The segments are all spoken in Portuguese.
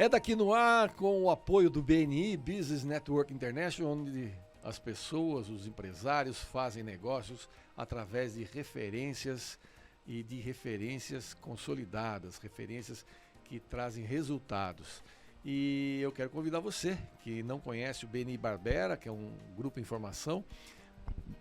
É daqui no ar com o apoio do BNI, Business Network International, onde as pessoas, os empresários fazem negócios através de referências e de referências consolidadas, referências que trazem resultados. E eu quero convidar você que não conhece o BNI Barbera, que é um grupo em formação.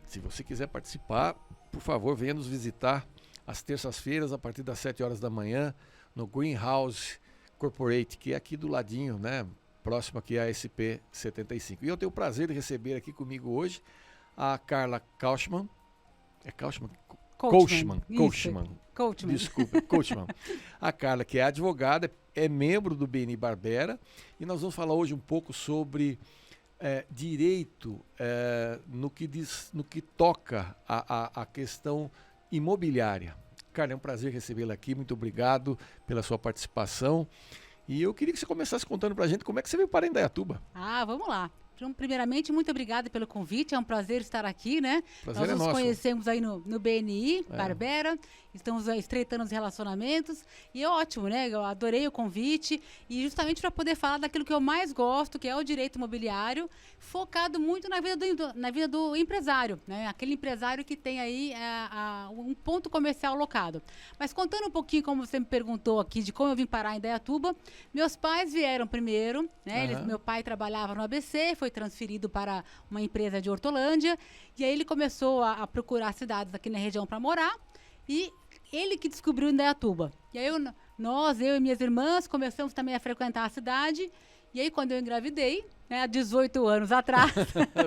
Se você quiser participar, por favor, venha nos visitar às terças-feiras, a partir das 7 horas da manhã, no Greenhouse Corporate, que é aqui do ladinho, né? Próximo aqui à SP75. E eu tenho o prazer de receber aqui comigo hoje a Carla Kauschmann. É Kauschmann? Coachman. Desculpa, Coachman. A Carla, que é advogada, é membro do BNI Barbera, e nós vamos falar hoje um pouco sobre direito no que toca a questão imobiliária. Carla, é um prazer recebê-la aqui, muito obrigado pela sua participação. E eu queria que você começasse contando pra gente como é que você veio parar em Indaiatuba. Vamos lá. Então, primeiramente, muito obrigada pelo convite, é um prazer estar aqui, né? Prazer Nós nos conhecemos aí no BNI, Barbera, estamos estreitando os relacionamentos, e é ótimo, né? Eu adorei o convite, e justamente para poder falar daquilo que eu mais gosto, que é o direito imobiliário, focado muito na vida do empresário, né? Aquele empresário que tem aí um ponto comercial locado. Mas contando um pouquinho, como você me perguntou aqui, de como eu vim parar em Indaiatuba, meus pais vieram primeiro, né? Meu pai trabalhava no ABC, foi transferido para uma empresa de Hortolândia, e aí ele começou a procurar cidades aqui na região para morar, e ele que descobriu Indaiatuba. E aí eu e minhas irmãs começamos também a frequentar a cidade, e aí quando eu engravidei, né, há 18 anos atrás,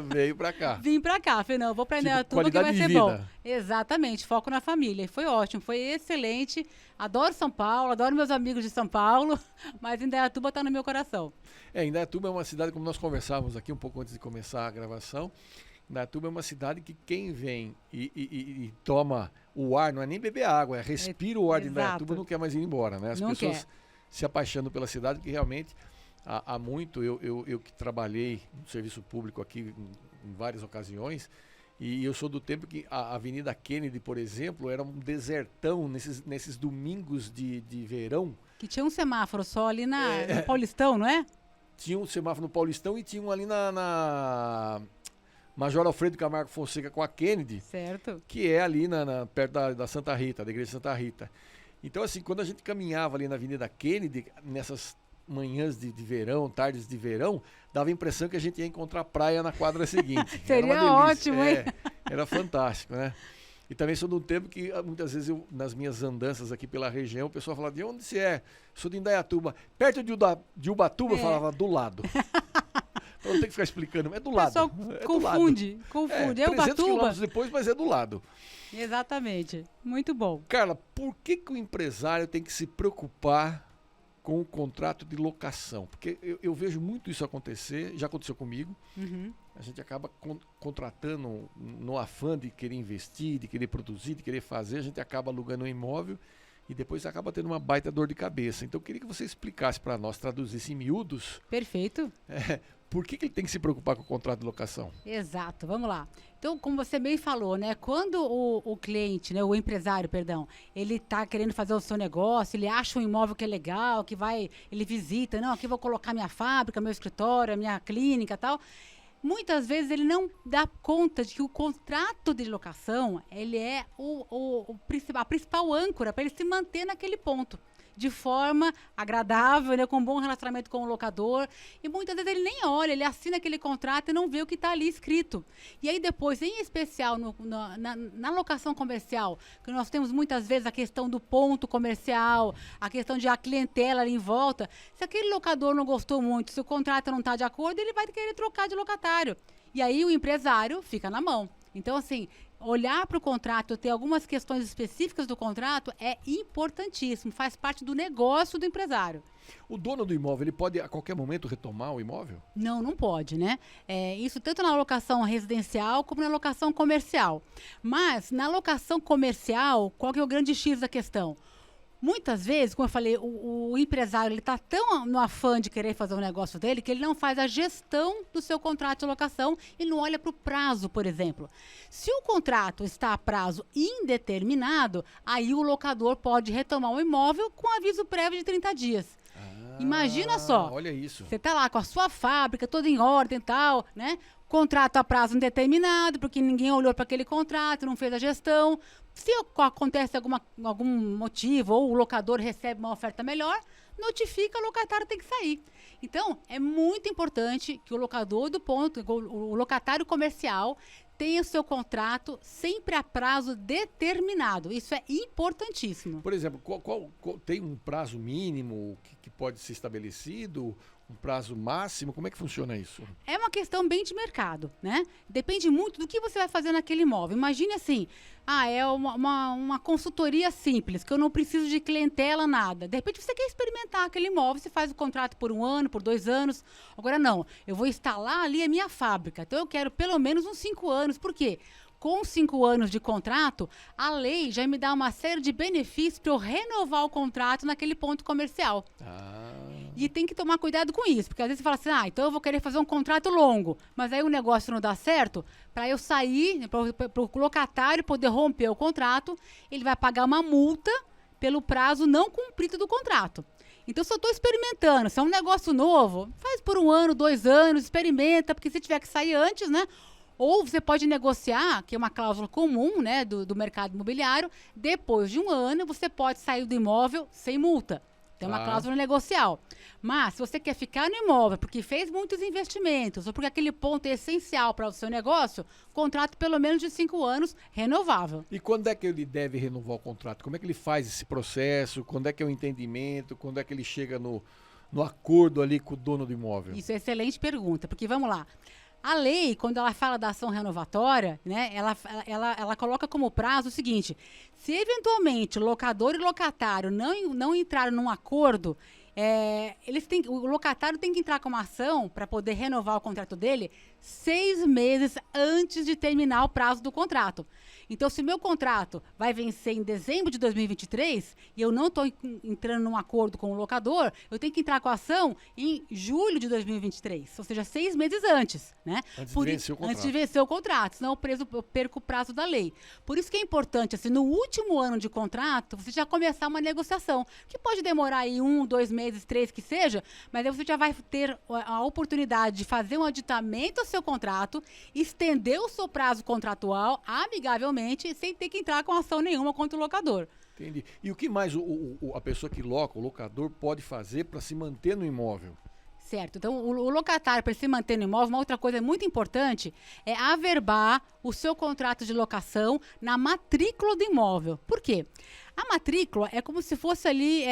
veio para cá. Vim para cá, falei, não, eu vou para Indaiatuba que vai ser bom. Exatamente, foco na família. E foi ótimo, foi excelente. Adoro São Paulo, adoro meus amigos de São Paulo, mas Indaiatuba está no meu coração. Indaiatuba é uma cidade, como nós conversávamos aqui um pouco antes de começar a gravação, Indaiatuba é uma cidade que quem vem e toma o ar, não é nem beber água, respira o ar de Indaiatuba, não quer mais ir embora, né? As pessoas se apaixonam pela cidade, porque realmente há muito, eu que trabalhei no serviço público aqui em várias ocasiões, e eu sou do tempo que a Avenida Kennedy, por exemplo, era um desertão nesses domingos de verão. Que tinha um semáforo só ali no Paulistão, não é? Tinha um semáforo no Paulistão e tinha um ali na Major Alfredo Camargo Fonseca com a Kennedy. Certo. Que é ali perto da Santa Rita, da Igreja Santa Rita. Então, assim, quando a gente caminhava ali na Avenida Kennedy, nessas manhãs de verão, tardes de verão, dava a impressão que a gente ia encontrar praia na quadra seguinte. Seria ótimo, hein? Era fantástico, né? E também sou de um tempo que muitas vezes nas minhas andanças aqui pela região, o pessoal falava, de onde você é? Sou de Indaiatuba. Perto de Ubatuba, falava, do lado. Então não tem que ficar explicando, é do lado. O pessoal confunde. É 300 Ubatuba. quilômetros depois, mas é do lado. Exatamente. Muito bom. Carla, por que o empresário tem que se preocupar com o contrato de locação? Porque eu vejo muito isso acontecer, já aconteceu comigo. A gente acaba contratando no afã de querer investir, de querer produzir, de querer fazer, a gente acaba alugando um imóvel e depois acaba tendo uma baita dor de cabeça. Então eu queria que você explicasse para nós, traduzisse em miúdos. Perfeito. Por que ele tem que se preocupar com o contrato de locação? Exato, vamos lá. Então, como você bem falou, né? Quando o cliente, né, o empresário, perdão, ele está querendo fazer o seu negócio, ele acha um imóvel que é legal, ele visita, não, aqui vou colocar minha fábrica, meu escritório, minha clínica e tal. Muitas vezes ele não dá conta de que o contrato de locação, ele é a principal âncora para ele se manter naquele ponto, de forma agradável, né, com um bom relacionamento com o locador. E muitas vezes ele nem olha, ele assina aquele contrato e não vê o que está ali escrito. E aí depois, em especial na locação comercial, que nós temos muitas vezes a questão do ponto comercial, a questão de a clientela ali em volta, se aquele locador não gostou muito, se o contrato não está de acordo, ele vai querer trocar de locatário. E aí o empresário fica na mão. Então, assim, olhar para o contrato, ter algumas questões específicas do contrato é importantíssimo, faz parte do negócio do empresário. O dono do imóvel, ele pode a qualquer momento retomar o imóvel? Não pode, né? Isso tanto na locação residencial como na locação comercial. Mas na locação comercial, qual que é o grande X da questão? Muitas vezes, como eu falei, o empresário está tão no afã de querer fazer o negócio dele que ele não faz a gestão do seu contrato de locação e não olha para o prazo, por exemplo. Se o contrato está a prazo indeterminado, aí o locador pode retomar o imóvel com aviso prévio de 30 dias. Imagina só. Olha isso. Você tá lá com a sua fábrica toda em ordem e tal, né? Contrato a prazo indeterminado, porque ninguém olhou para aquele contrato, não fez a gestão. Se acontece algum motivo ou o locador recebe uma oferta melhor, notifica, o locatário tem que sair. Então, é muito importante que o locador o locatário comercial tenha o seu contrato sempre a prazo determinado. Isso é importantíssimo. Por exemplo, tem um prazo mínimo que pode ser estabelecido? Um prazo máximo? Como é que funciona isso? É uma questão bem de mercado, né? Depende muito do que você vai fazer naquele imóvel. Imagine assim, é uma consultoria simples, que eu não preciso de clientela, nada. De repente você quer experimentar aquele imóvel, você faz o contrato por 1 ano, por 2 anos. Agora não, eu vou instalar ali a minha fábrica, então eu quero pelo menos uns 5 anos. Por quê? Com 5 anos de contrato, a lei já me dá uma série de benefícios para eu renovar o contrato naquele ponto comercial. E tem que tomar cuidado com isso, porque às vezes você fala assim, então eu vou querer fazer um contrato longo, mas aí o negócio não dá certo, para eu sair, para o locatário poder romper o contrato, ele vai pagar uma multa pelo prazo não cumprido do contrato. Então, se eu estou experimentando, se é um negócio novo, faz por 1 ano, 2 anos, experimenta, porque se tiver que sair antes, né? Ou você pode negociar, que é uma cláusula comum, né, do mercado imobiliário, depois de 1 ano você pode sair do imóvel sem multa. Tem uma cláusula negocial. Mas, se você quer ficar no imóvel porque fez muitos investimentos ou porque aquele ponto é essencial para o seu negócio, contrato pelo menos de 5 anos, renovável. E quando é que ele deve renovar o contrato? Como é que ele faz esse processo? Quando é que é o entendimento? Quando é que ele chega no acordo ali com o dono do imóvel? Isso é excelente pergunta, porque vamos lá. A lei, quando ela fala da ação renovatória, né, ela coloca como prazo o seguinte: se eventualmente locador e locatário não entraram num acordo, o locatário tem que entrar com uma ação para poder renovar o contrato dele 6 meses antes de terminar o prazo do contrato. Então, se meu contrato vai vencer em dezembro de 2023 e eu não estou entrando num acordo com o locador, eu tenho que entrar com a ação em julho de 2023, ou seja, 6 meses antes, né? Antes de vencer o contrato, senão eu perco o prazo da lei. Por isso que é importante, assim, no último ano de contrato, você já começar uma negociação, que pode demorar aí 1, 2 meses, 3 que seja, mas aí você já vai ter a oportunidade de fazer um aditamento ao seu contrato, estender o seu prazo contratual amigavelmente, sem ter que entrar com ação nenhuma contra o locador. Entendi. E o que mais a pessoa que loca, o locador, pode fazer para se manter no imóvel? Certo. Então, o locatário, para se manter no imóvel, uma outra coisa muito importante é averbar o seu contrato de locação na matrícula do imóvel. Por quê? A matrícula é como se fosse ali,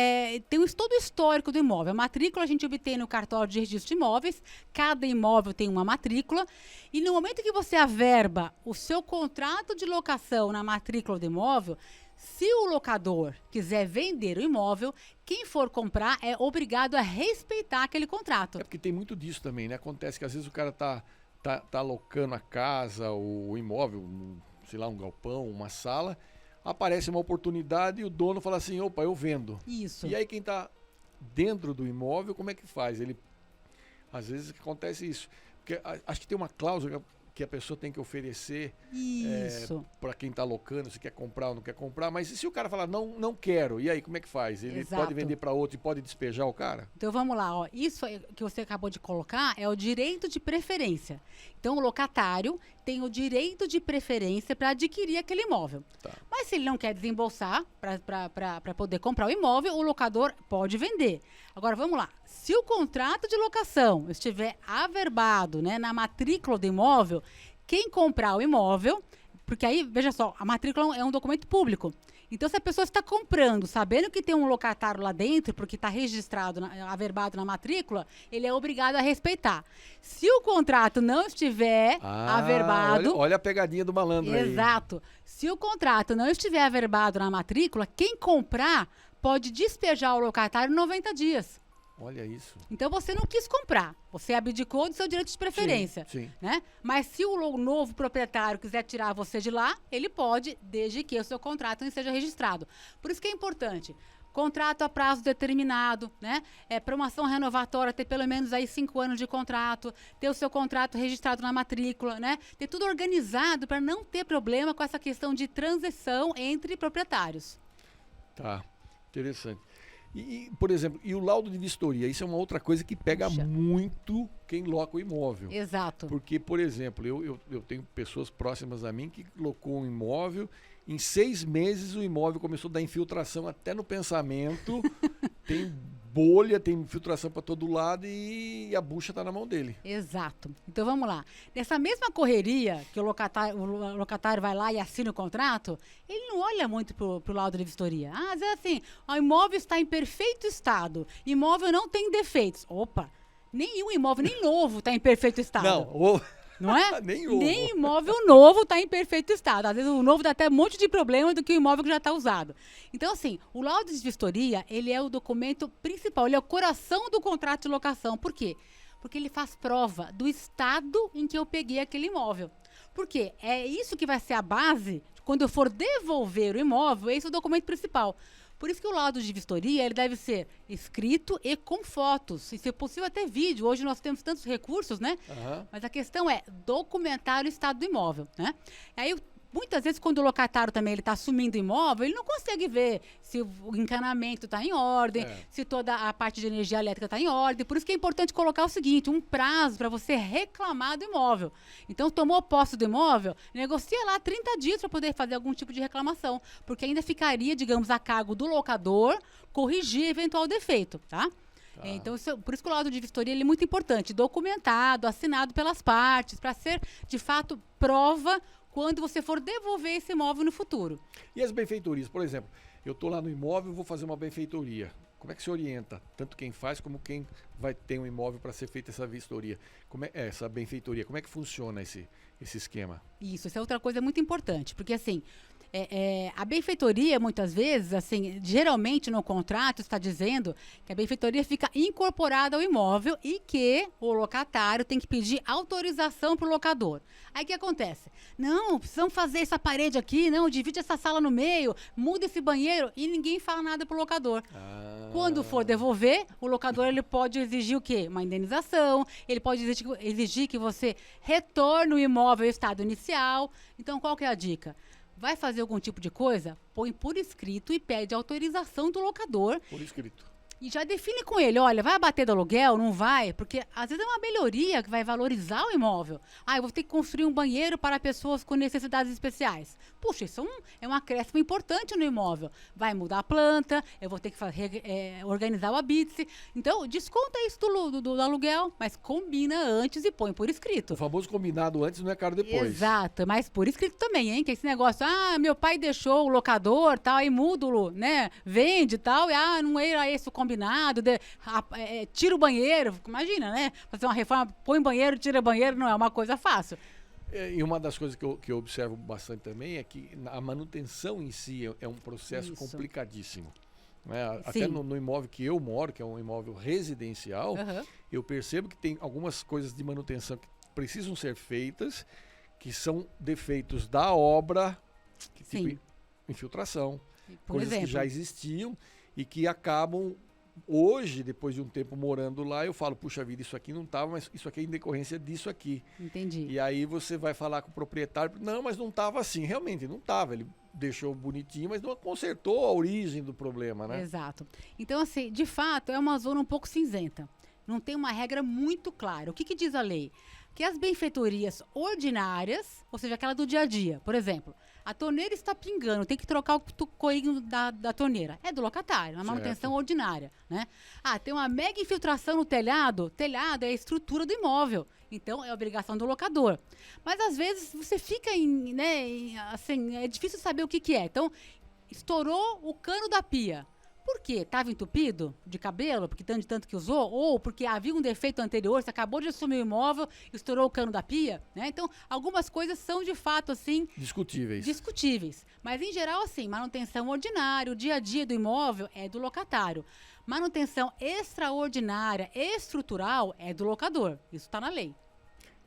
tem todo o histórico do imóvel. A matrícula a gente obtém no cartório de registro de imóveis, cada imóvel tem uma matrícula, e no momento que você averba o seu contrato de locação na matrícula do imóvel, se o locador quiser vender o imóvel, quem for comprar é obrigado a respeitar aquele contrato. É porque tem muito disso também, né? Acontece que às vezes o cara tá alocando a casa, o imóvel, sei lá, um galpão, uma sala, aparece uma oportunidade e o dono fala assim, opa, eu vendo. Isso. E aí quem está dentro do imóvel, como é que faz? Às vezes acontece isso. Porque acho que tem uma cláusula que a pessoa tem que oferecer para quem está alocando, se quer comprar ou não quer comprar. Mas e se o cara falar, não quero, e aí como é que faz? Ele pode vender para outro e pode despejar o cara? Então vamos lá, isso que você acabou de colocar é o direito de preferência. Então o locatário tem o direito de preferência para adquirir aquele imóvel. Tá. Mas se ele não quer desembolsar para poder comprar o imóvel, o locador pode vender. Agora vamos lá, se o contrato de locação estiver averbado, né, na matrícula do imóvel, quem comprar o imóvel, porque aí, veja só, a matrícula é um documento público. Então, se a pessoa está comprando, sabendo que tem um locatário lá dentro, porque está registrado, averbado na matrícula, ele é obrigado a respeitar. Se o contrato não estiver averbado... Olha a pegadinha do malandro aí. Exato. Se o contrato não estiver averbado na matrícula, quem comprar pode despejar o locatário em 90 dias. Olha isso. Então, você não quis comprar. Você abdicou do seu direito de preferência. Sim. Né? Mas se o novo proprietário quiser tirar você de lá, ele pode, desde que o seu contrato não seja registrado. Por isso que é importante. Contrato a prazo determinado, né? Promoção renovatória, ter pelo menos aí 5 anos de contrato, ter o seu contrato registrado na matrícula, né? Ter tudo organizado para não ter problema com essa questão de transição entre proprietários. Tá, interessante. Por exemplo, e o laudo de vistoria, isso é uma outra coisa que pega Puxa. muito quem loca o imóvel. Exato. Porque, por exemplo, eu tenho pessoas próximas a mim que locou um imóvel, em 6 meses o imóvel começou a dar infiltração até no pensamento, tem bolha, tem infiltração para todo lado e a bucha está na mão dele. Exato. Então vamos lá. Nessa mesma correria que o locatário vai lá e assina o contrato, ele não olha muito pro laudo de vistoria. Ah, às vezes assim, o imóvel está em perfeito estado, imóvel não tem defeitos. Opa, nenhum imóvel, nem novo, está em perfeito estado. Não é? Nem imóvel novo está em perfeito estado. Às vezes o novo dá até um monte de problema do que o imóvel que já está usado. Então, assim, o laudo de vistoria, ele é o documento principal, ele é o coração do contrato de locação. Por quê? Porque ele faz prova do estado em que eu peguei aquele imóvel. Por quê? É isso que vai ser a base, quando eu for devolver o imóvel, esse é o documento principal. Por isso que o laudo de vistoria, ele deve ser escrito e com fotos. E se possível até vídeo. Hoje nós temos tantos recursos, né? Mas a questão é documentar o estado do imóvel, né? Aí muitas vezes, quando o locatário também está assumindo o imóvel, ele não consegue ver se o encanamento está em ordem, se toda a parte de energia elétrica está em ordem. Por isso que é importante colocar o seguinte, um prazo para você reclamar do imóvel. Então, tomou posse do imóvel, negocia lá 30 dias para poder fazer algum tipo de reclamação, porque ainda ficaria, digamos, a cargo do locador corrigir eventual defeito, tá? Então, por isso que o laudo de vistoria ele é muito importante, documentado, assinado pelas partes, para ser, de fato, prova quando você for devolver esse imóvel no futuro. E as benfeitorias? Por exemplo, eu estou lá no imóvel e vou fazer uma benfeitoria. Como é que se orienta? Tanto quem faz como quem vai ter um imóvel para ser feita essa vistoria. Essa benfeitoria, como é que funciona esse esquema? Isso, essa é outra coisa muito importante, porque assim, a benfeitoria, muitas vezes, assim, geralmente no contrato está dizendo que a benfeitoria fica incorporada ao imóvel e que o locatário tem que pedir autorização para o locador. Aí o que acontece? Não, precisamos fazer essa parede aqui, não, divide essa sala no meio, muda esse banheiro e ninguém fala nada para o locador. Quando for devolver, o locador ele pode exigir o quê? Uma indenização, ele pode exigir que você retorne o imóvel ao estado inicial. Então, qual que é a dica? Vai fazer algum tipo de coisa? Põe por escrito e pede autorização do locador. Por escrito. E já define com ele, olha, vai abater do aluguel? Não vai? Porque às vezes é uma melhoria que vai valorizar o imóvel. Eu vou ter que construir um banheiro para pessoas com necessidades especiais. Puxa, isso é um acréscimo importante no imóvel. Vai mudar a planta, eu vou ter que organizar o habite. Então, desconta isso do aluguel, mas combina antes e põe por escrito. O famoso combinado antes não é caro depois. Exato, mas por escrito também, hein? Que esse negócio, meu pai deixou o locador, tal, aí muda, né? Vende e tal, e não era esse o combinado, tira o banheiro, imagina, né? Fazer uma reforma, põe banheiro, tira banheiro, não é uma coisa fácil. E uma das coisas que eu observo bastante também é que a manutenção em si é um processo complicadíssimo. Né? Até no imóvel que eu moro, que é um imóvel residencial, eu percebo que tem algumas coisas de manutenção que precisam ser feitas, que são defeitos da obra, tipo infiltração, coisas que já existiam e que acabam. Hoje, depois de um tempo morando lá, eu falo, puxa vida, isso aqui não estava, mas isso aqui é em decorrência disso aqui. Entendi. E aí você vai falar com o proprietário, não, mas não estava assim. Realmente, não estava. Ele deixou bonitinho, mas não consertou a origem do problema, né? Exato. Então, assim, de fato, é uma zona um pouco cinzenta. Não tem uma regra muito clara. O que diz a lei? Que as benfeitorias ordinárias, ou seja, aquela do dia a dia, por exemplo, a torneira está pingando, tem que trocar o corinho da torneira. É do locatário, uma manutenção ordinária, né? Tem uma mega infiltração no telhado. Telhado é a estrutura do imóvel. Então, é obrigação do locador. Mas, às vezes, você fica assim, é difícil saber o que é. Então, estourou o cano da pia. Por quê? Estava entupido de cabelo, porque tanto que usou? Ou porque havia um defeito anterior, você acabou de assumir o imóvel e estourou o cano da pia? Né? Então, algumas coisas são, de fato, assim... Discutíveis. Mas, em geral, assim, manutenção ordinária, o dia a dia do imóvel é do locatário. Manutenção extraordinária, estrutural, é do locador. Isso está na lei.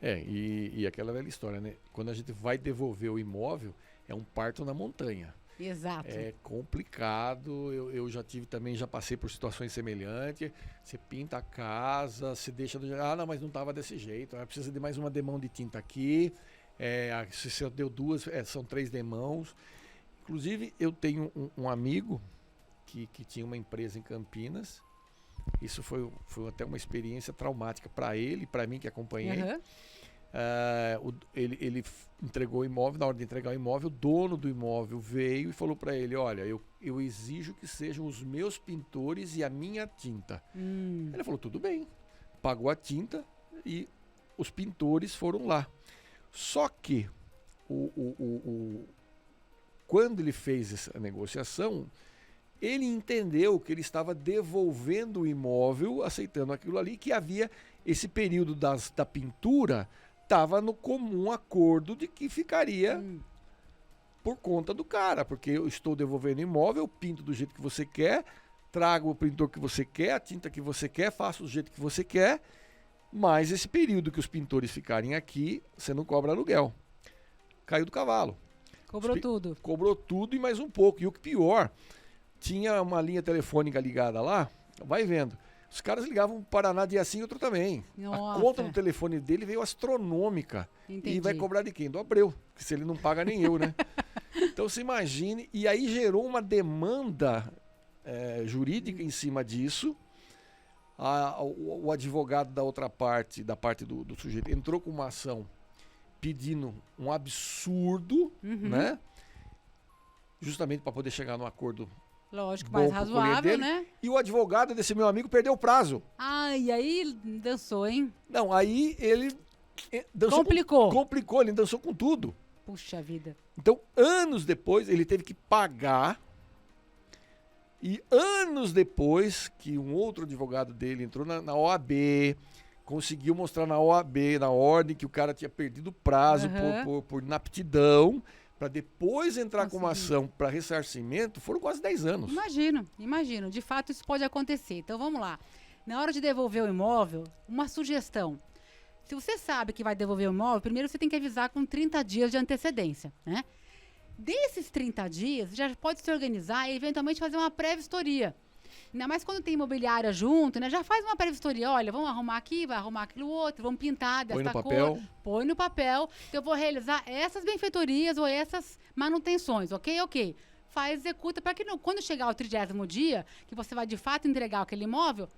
E aquela velha história, né? Quando a gente vai devolver o imóvel, é um parto na montanha. Exato. É complicado, eu já passei por situações semelhantes. Você pinta a casa, se deixa não, mas não estava desse jeito, precisa de mais uma demão de tinta aqui, se você deu 2, são 3 demãos. Inclusive, eu tenho um amigo que tinha uma empresa em Campinas. Isso foi até uma experiência traumática para ele, para mim que acompanhei. Aham. Ele entregou o imóvel, na hora de entregar o imóvel, o dono do imóvel veio e falou para ele, olha, eu exijo que sejam os meus pintores e a minha tinta. Ele falou, tudo bem. Pagou a tinta e os pintores foram lá. Só que quando ele fez essa negociação, ele entendeu que ele estava devolvendo o imóvel, aceitando aquilo ali, que havia esse período da pintura, estava no comum acordo de que ficaria por conta do cara, porque eu estou devolvendo o imóvel, eu pinto do jeito que você quer, trago o pintor que você quer, a tinta que você quer, faço do jeito que você quer, mas esse período que os pintores ficarem aqui, você não cobra aluguel. Caiu do cavalo. Cobrou tudo. Cobrou tudo e mais um pouco. E o que pior, tinha uma linha telefônica ligada lá, vai vendo. Os caras ligavam para o Paraná dia sim, outro também. Nossa. A conta do telefone dele veio astronômica. Entendi. E vai cobrar de quem? Do Abreu. Que se ele não paga, nem eu, né? Então se imagine. E aí gerou uma demanda jurídica em cima disso. O advogado da outra parte, da parte do sujeito, entrou com uma ação pedindo um absurdo, né? Justamente para poder chegar num acordo. Lógico, bom mais pro colher razoável, dele. né? E o advogado desse meu amigo perdeu o prazo. E aí dançou, hein? Não, aí ele dançou complicou, ele dançou com tudo. Puxa vida. Então, anos depois, ele teve que pagar. E anos depois, que um outro advogado dele entrou na OAB, conseguiu mostrar na OAB, na ordem, que o cara tinha perdido o prazo por inaptidão, para depois entrar com uma ação para ressarcimento, foram quase 10 anos. Imagino. De fato, isso pode acontecer. Então, vamos lá. Na hora de devolver o imóvel, uma sugestão. Se você sabe que vai devolver o imóvel, primeiro você tem que avisar com 30 dias de antecedência, né? Desses 30 dias, já pode se organizar e eventualmente fazer uma pré-vistoria. Ainda mais quando tem imobiliária junto, né? Já faz uma pré-vistoria. Olha, vamos arrumar aqui, vai arrumar aquilo outro, vamos pintar desta cor. Põe no papel. Que eu vou realizar essas benfeitorias ou essas manutenções, ok? Executa, para que quando chegar o 30º dia, que você vai de fato entregar aquele imóvel,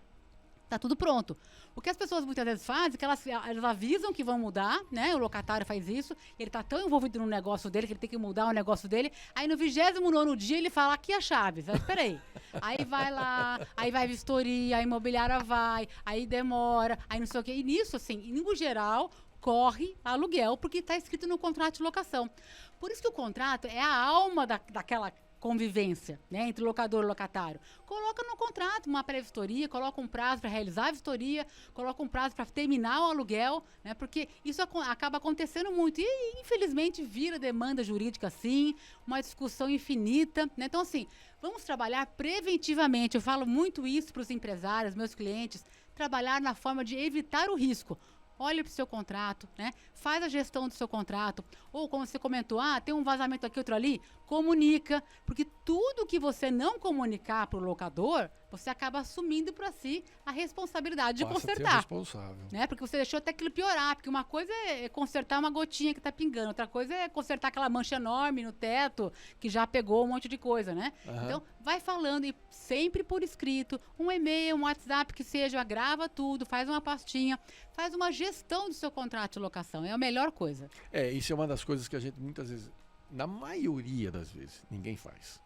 tá tudo pronto. O que as pessoas muitas vezes fazem é que elas avisam que vão mudar, né? O locatário faz isso, ele tá tão envolvido no negócio dele que ele tem que mudar o negócio dele. Aí no 29º dia ele fala, aqui a chave. Espera aí. Aí vai lá, aí vai vistoria, a imobiliária vai, aí demora, aí não sei o quê. E nisso, assim, no geral, corre aluguel, porque está escrito no contrato de locação. Por isso que o contrato é a alma daquela convivência, né, entre locador e locatário. Coloca no contrato uma pré-vistoria, coloca um prazo para realizar a vistoria, coloca um prazo para terminar o aluguel, né, porque isso acaba acontecendo muito e, infelizmente, vira demanda jurídica, assim, uma discussão infinita, né? Então, assim, vamos trabalhar preventivamente. Eu falo muito isso para os empresários, meus clientes, trabalhar na forma de evitar o risco. Olha para o seu contrato, né? Faz a gestão do seu contrato. Ou, como você comentou, tem um vazamento aqui, outro ali, comunica. Porque tudo que você não comunicar para o locador, você acaba assumindo para si a responsabilidade de consertar. Responsável. Né? Porque você deixou até aquilo piorar. Porque uma coisa é consertar uma gotinha que está pingando. Outra coisa é consertar aquela mancha enorme no teto que já pegou um monte de coisa, né? Então, vai falando e sempre por escrito. Um e-mail, um WhatsApp que seja, grava tudo, faz uma pastinha, faz uma gestão do seu contrato de locação. É a melhor coisa. Isso é uma das coisas que a gente muitas vezes, na maioria das vezes, ninguém faz.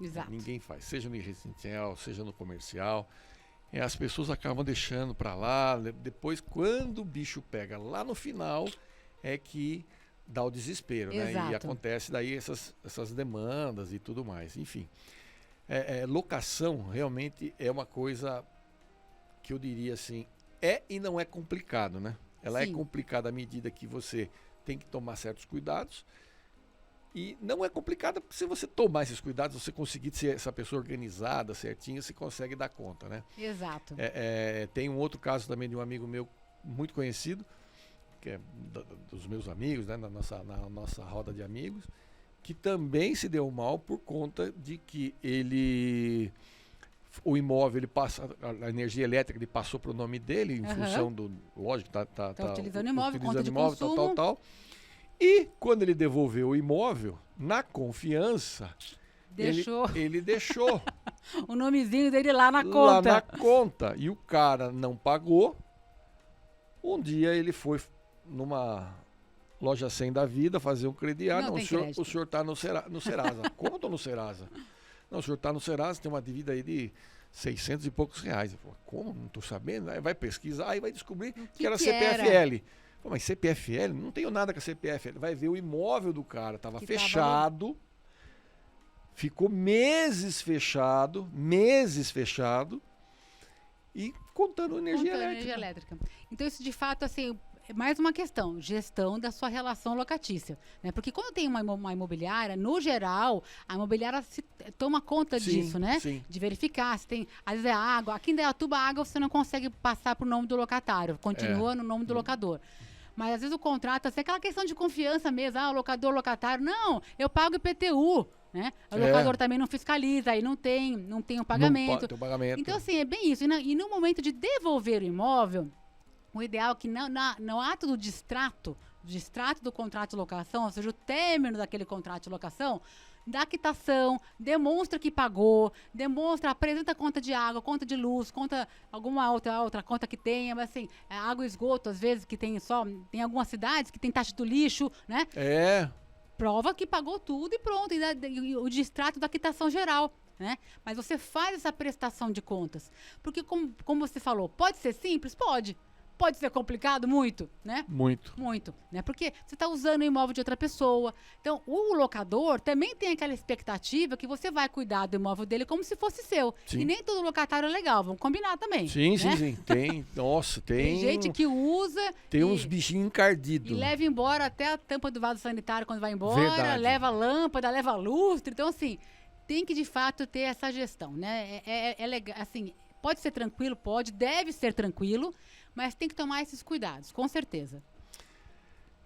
Exato. Ninguém faz, seja no residencial, seja no comercial. As pessoas acabam deixando para lá. Depois, quando o bicho pega lá no final, é que dá o desespero, né? E acontece daí essas demandas e tudo mais. Enfim, locação realmente é uma coisa que eu diria assim, e não é complicado, né? Ela é complicada à medida que você tem que tomar certos cuidados. E não é complicada porque se você tomar esses cuidados, você conseguir ser essa pessoa organizada, certinha, você consegue dar conta, né? Exato. Tem um outro caso também de um amigo meu muito conhecido, que é dos meus amigos, né? na nossa roda de amigos, que também se deu mal por conta de que o imóvel, a energia elétrica, ele passou para o nome dele, em função do... Lógico, tá utilizando imóvel, conta de imóvel, consumo. tal. E quando ele devolveu o imóvel, na confiança, Deixou. Ele deixou. O nomezinho dele lá na Lá conta. na conta. E o cara não pagou. Um dia ele foi numa loja 100 da vida fazer um crediário. Não Não, tem o crédito. senhor está no Serasa. Como estou no Serasa? Não, o senhor está no Serasa, tem uma dívida aí de 600 e poucos reais. Eu falo, como? Não estou sabendo. Aí vai pesquisar e vai descobrir que era que CPFL. Eu falo, mas CPFL? Não tenho nada com a CPFL. Vai ver o imóvel do cara. Estava Que fechado. Ficou meses fechado. E contando energia Contando elétrica. energia elétrica. Então, isso de fato, assim, é mais uma questão, gestão da sua relação locatícia. Né? Porque quando tem uma imobiliária, no geral, a imobiliária toma conta Sim, disso, né? sim. De verificar se tem, às vezes é água. Aqui em Indaiatuba, a água você não consegue passar para o nome do locatário, continua no nome do locador. Mas às vezes o contrato, assim, é aquela questão de confiança mesmo, o locador, locatário, não, eu pago IPTU, né? O locador também não fiscaliza, aí não tem o pagamento. Tem o pagamento. Então, assim, é bem isso. E no momento de devolver o imóvel, o ideal é que no ato do distrato do contrato de locação, ou seja, o término daquele contrato de locação, da quitação, demonstra que pagou, apresenta conta de água, conta de luz, conta alguma outra conta que tenha, mas assim, água e esgoto, às vezes, que tem algumas cidades que tem taxa do lixo, né? Prova que pagou tudo e pronto, e o distrato da quitação geral. Né? Mas você faz essa prestação de contas. Porque, como você falou, pode ser simples? Pode. Pode ser complicado? Muito, né? Muito. Muito, né? Porque você está usando o imóvel de outra pessoa. Então, o locador também tem aquela expectativa que você vai cuidar do imóvel dele como se fosse seu. Sim. E nem todo locatário é legal, vamos combinar também. Sim, né? sim. Tem, nossa, Tem gente que usa tem uns bichinhos encardidos. E leva embora até a tampa do vaso sanitário quando vai embora, Verdade. leva lâmpada, leva lustre. Então, assim, tem que de fato ter essa gestão, né? É legal, assim, pode ser tranquilo, deve ser tranquilo, mas tem que tomar esses cuidados, com certeza.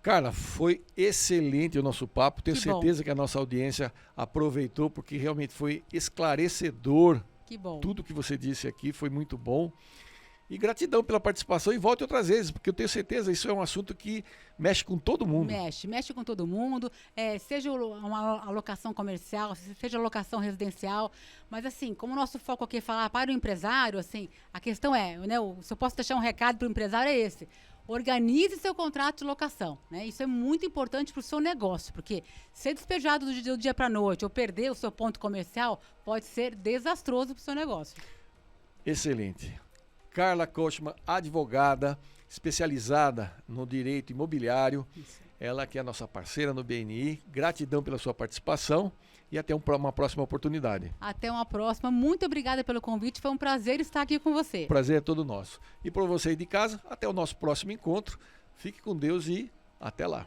Cara, foi excelente o nosso papo. Tenho Que certeza que a nossa audiência aproveitou, porque realmente foi esclarecedor. Que bom. Tudo que você disse aqui foi muito bom. E gratidão pela participação e volte outras vezes, porque eu tenho certeza isso é um assunto que mexe com todo mundo. Mexe com todo mundo, seja uma alocação comercial, seja alocação residencial, mas assim, como o nosso foco aqui é falar para o empresário, assim, a questão é, né, se eu posso deixar um recado para o empresário é esse: organize seu contrato de locação, né? Isso é muito importante para o seu negócio, porque ser despejado do dia para a noite ou perder o seu ponto comercial pode ser desastroso para o seu negócio. Excelente. Carla Kochman, advogada, especializada no direito imobiliário. Isso. Ela que é a nossa parceira no BNI. Gratidão pela sua participação e até uma próxima oportunidade. Até uma próxima. Muito obrigada pelo convite. Foi um prazer estar aqui com você. O prazer é todo nosso. E para você aí de casa, até o nosso próximo encontro. Fique com Deus e até lá.